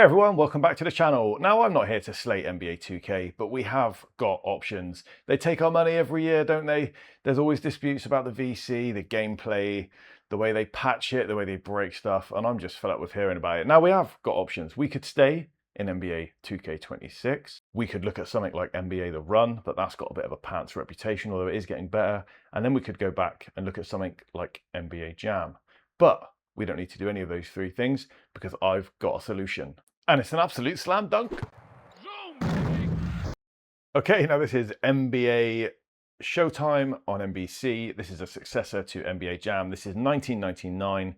Hey everyone, welcome back to the channel. Now I'm not here to slate NBA 2K, but we have got options. They take our money every year, don't they? There's always disputes about the VC, the gameplay, the way they patch it, the way they break stuff, and I'm just fed up with hearing about it. Now we have got options. We could stay in NBA 2K26. We could look at something like NBA The Run, but that's got a bit of a pants reputation, although it is getting better. And then we could go back and look at something like NBA Jam. But we don't need to do any of those three things because I've got a solution. And it's an absolute slam dunk. Okay, now this is NBA Showtime on NBC. This is a successor to NBA Jam. This is 1999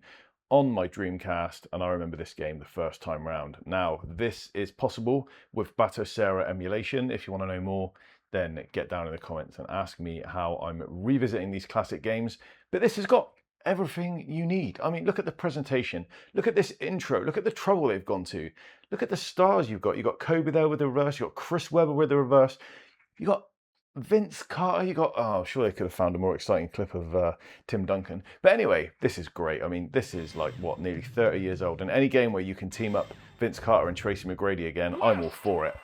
on my Dreamcast, and I remember this game the first time round. Now, this is possible with Batocera emulation. If you want to know more, then get down in the comments and ask me how I'm revisiting these classic games. But this has got everything you need. I mean, look at the presentation. Look at this intro. Look at the trouble they've gone to. Look at the stars you've got. You've got Kobe there with the reverse. You've got Chris Webber with the reverse. You've got Vince Carter. You got, oh, I'm sure they could have found a more exciting clip of Tim Duncan. But anyway, this is great. I mean, this is like, what, nearly 30 years old. And any game where you can team up Vince Carter and Tracy McGrady again, I'm all for it.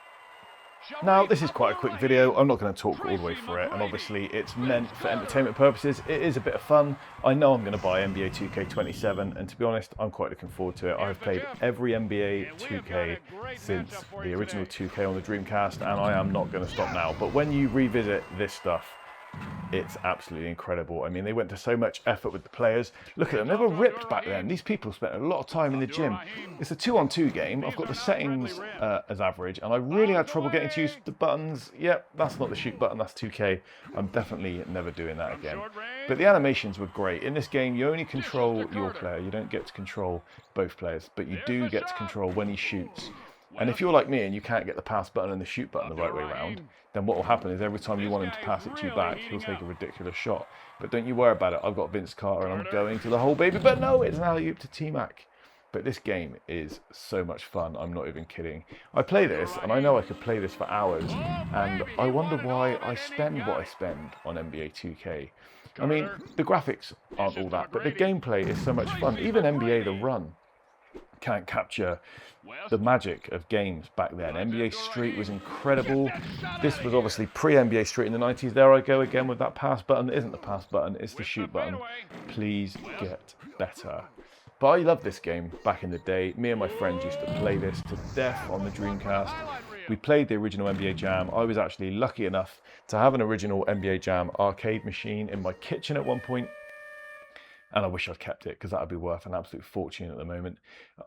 Now, this is quite a quick video. I'm not going to talk all the way through it, and obviously it's meant for entertainment purposes. It is a bit of fun. I know I'm going to buy NBA 2K27, and to be honest, I'm quite looking forward to it. I've played every NBA 2K since the original 2K on the Dreamcast, and I am not going to stop now. But when you revisit this stuff, it's absolutely incredible. I mean, they went to so much effort with the players. Look at them, they were ripped back then. These people spent a lot of time in the gym. It's a 2-on-2 game. I've got the settings as average, and I really had trouble getting to use the buttons. Yep, that's not the shoot button, that's 2K. I'm definitely never doing that again. But the animations were great. In this game, you only control your player. You don't get to control both players, but you do get to control when he shoots. And if you're like me and you can't get the pass button and the shoot button the right way around, then what will happen is every time you want him to pass it to you back, he'll take a ridiculous shot. But don't you worry about it. I've got Vince Carter and I'm going to the whole baby. But no, it's an alley-oop to T-Mac. But this game is so much fun. I'm not even kidding. I play this, and I know I could play this for hours, and I wonder why I spend what I spend on NBA 2K. I mean, the graphics aren't all that, but the gameplay is so much fun. Even NBA The Run can't capture the magic of games back then. NBA Street was incredible. This was obviously pre-NBA Street in the 90s. There I go again with that pass button. It isn't the pass button, it's the shoot button. Please get better. But I loved this game back in the day. Me and my friends used to play this to death on the Dreamcast. We played the original NBA Jam. I was actually lucky enough to have an original NBA Jam arcade machine in my kitchen at one point. And I wish I'd kept it because that would be worth an absolute fortune at the moment.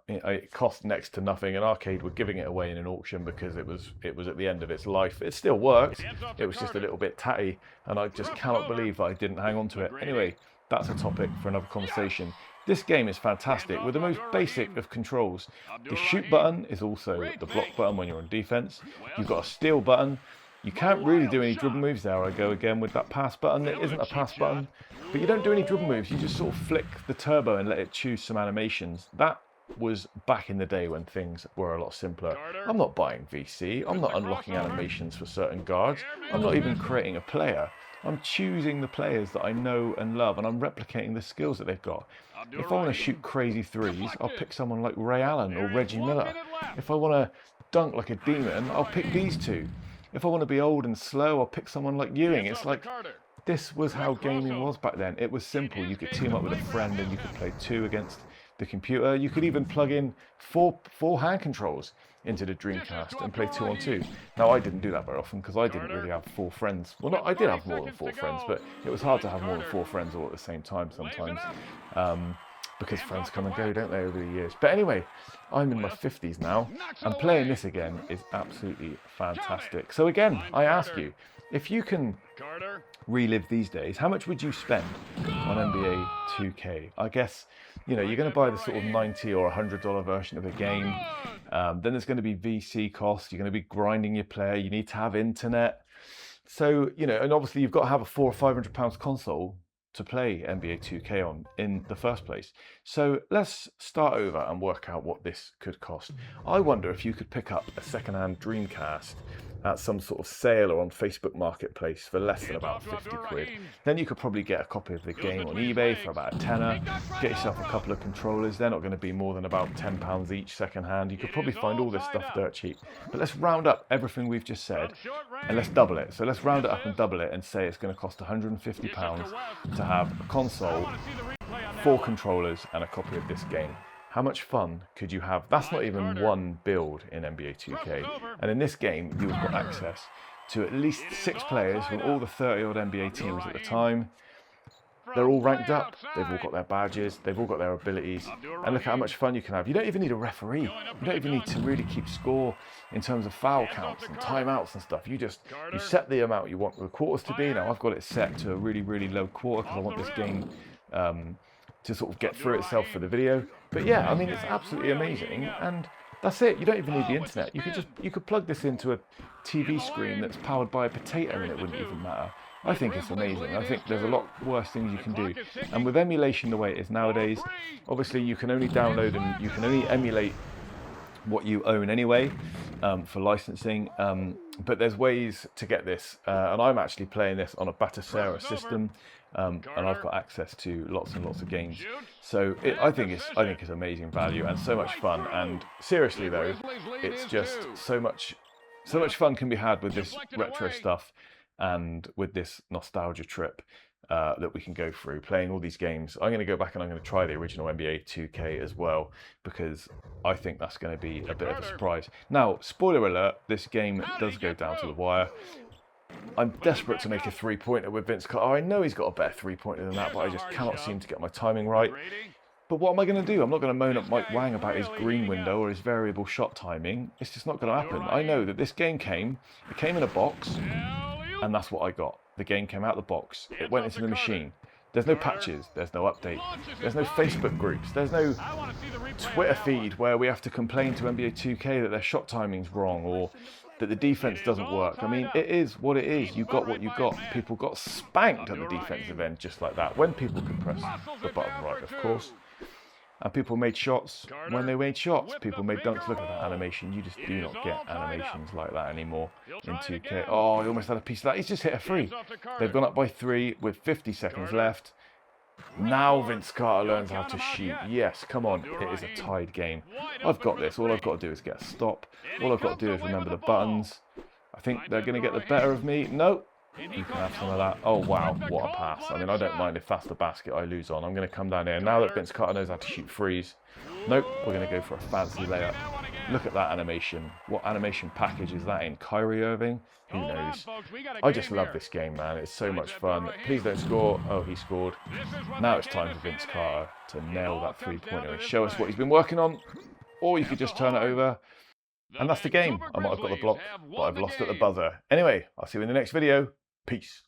It cost next to nothing. An arcade were giving it away in an auction because it was at the end of its life. It still worked. It was just a little bit tatty, and I just cannot believe that I didn't hang on to it. Anyway, that's a topic for another conversation. This game is fantastic with the most basic of controls. The shoot button is also the block button when you're on defense. You've got a steal button. You can't really do any dribble moves. There I go again with that pass button. It isn't a pass button, but you don't do any dribble moves. You just sort of flick the turbo and let it choose some animations. That was back in the day when things were a lot simpler. I'm not buying VC. I'm not unlocking animations for certain guards. I'm not even creating a player. I'm choosing the players that I know and love, and I'm replicating the skills that they've got. If I want to shoot crazy threes, I'll pick someone like Ray Allen or Reggie Miller. If I want to dunk like a demon, I'll pick these two. If I want to be old and slow, I'll pick someone like Ewing. It's like, this was how gaming was back then. It was simple. You could team up with a friend and you could play two against the computer. You could even plug in four hand controls into the Dreamcast and play 2-on-2. Now, I didn't do that very often because I didn't really have 4 friends. Well, I did have more than 4 friends, but it was hard to have more than 4 friends all at the same time sometimes. Because friends come and go, don't they, over the years. But anyway, I'm in my 50s now, and playing this again is absolutely fantastic. So again, I ask you, if you can relive these days, how much would you spend on NBA 2K? I guess, you know, you're going to buy the sort of $90 or $100 version of the game. Then there's going to be VC costs. You're going to be grinding your player. You need to have internet. So, you know, and obviously you've got to have a £400 or £500 console to play NBA 2K on in the first place. So let's start over and work out what this could cost. I wonder if you could pick up a second-hand Dreamcast at some sort of sale or on Facebook Marketplace for less than about 50 quid. Then you could probably get a copy of the game on eBay for about a tenner, get yourself a couple of controllers. They're not going to be more than about £10 each second hand. You could probably find all this stuff dirt cheap. But let's round up everything we've just said and let's double it. So let's round it up and double it and say it's going to cost £150 to have a console, 4 controllers and a copy of this game. How much fun could you have? That's not even one build in NBA 2K. And in this game, you've got access to at least 6 players from all the 30-odd NBA teams at the time. They're all ranked up. They've all got their badges. They've all got their abilities. And look at how much fun you can have. You don't even need a referee. You don't even need to really keep score in terms of foul counts and timeouts and stuff. You set the amount you want the quarters to be. Now I've got it set to a really, really low quarter because I want this game to sort of get through itself for the video. But yeah, I mean, it's absolutely amazing, and that's it. You don't even need the internet. You could plug this into a TV screen that's powered by a potato and it wouldn't even matter. I think it's amazing. I think there's a lot worse things you can do. And with emulation the way it is nowadays, obviously you can only download and you can only emulate what you own anyway for licensing. But there's ways to get this, and I'm actually playing this on a Batacera system, and I've got access to lots and lots of games. So I think it's amazing value and so much fun. And seriously though, it's just so much fun can be had with this retro stuff and with this nostalgia trip that we can go through playing all these games. I'm going to go back and I'm going to try the original NBA 2K as well, because I think that's going to be a bit of a surprise. Now, spoiler alert, this game does go down to the wire. I'm desperate to make a three-pointer with Vince Carter. I know he's got a better three-pointer than that, but I just cannot seem to get my timing right. But what am I going to do? I'm not going to moan at Mike Wang about his green window or his variable shot timing. It's just not going to happen. I know that this game came in a box, and that's what I got. The game came out of the box. It went into the machine. There's no patches. There's no update. There's no Facebook groups. There's no Twitter feed where we have to complain to NBA 2K that their shot timing's wrong or that the defense doesn't work. I mean, it is what it is. You got what you got. People got spanked at the defensive end just like that when people could press the button right, of course. And people made shots when they made shots. People made dunks. Look at that animation. You just do not get animations like that anymore in 2K. Oh, he almost had a piece of that. He's just hit a free. They've gone up by 3 with 50 seconds left. Now Vince Carter learns how to shoot. Yes, come on. It is a tied game. I've got this. All I've got to do is get a stop. All I've got to do is remember the buttons. I think they're going to get the better of me. No. You can have some of that. Oh, wow. What a pass. I mean, I don't mind if that's the basket I lose on. I'm going to come down here. Now that Vince Carter knows how to shoot threes. Nope. We're going to go for a fancy layup. Look at that animation. What animation package is that in? Kyrie Irving? Who knows? I just love this game, man. It's so much fun. Please don't score. Oh, he scored. Now it's time for Vince Carter to nail that three-pointer and show us what he's been working on. Or you could just turn it over. And that's the game. I might have got the block, but I've lost at the buzzer. Anyway, I'll see you in the next video. Peace.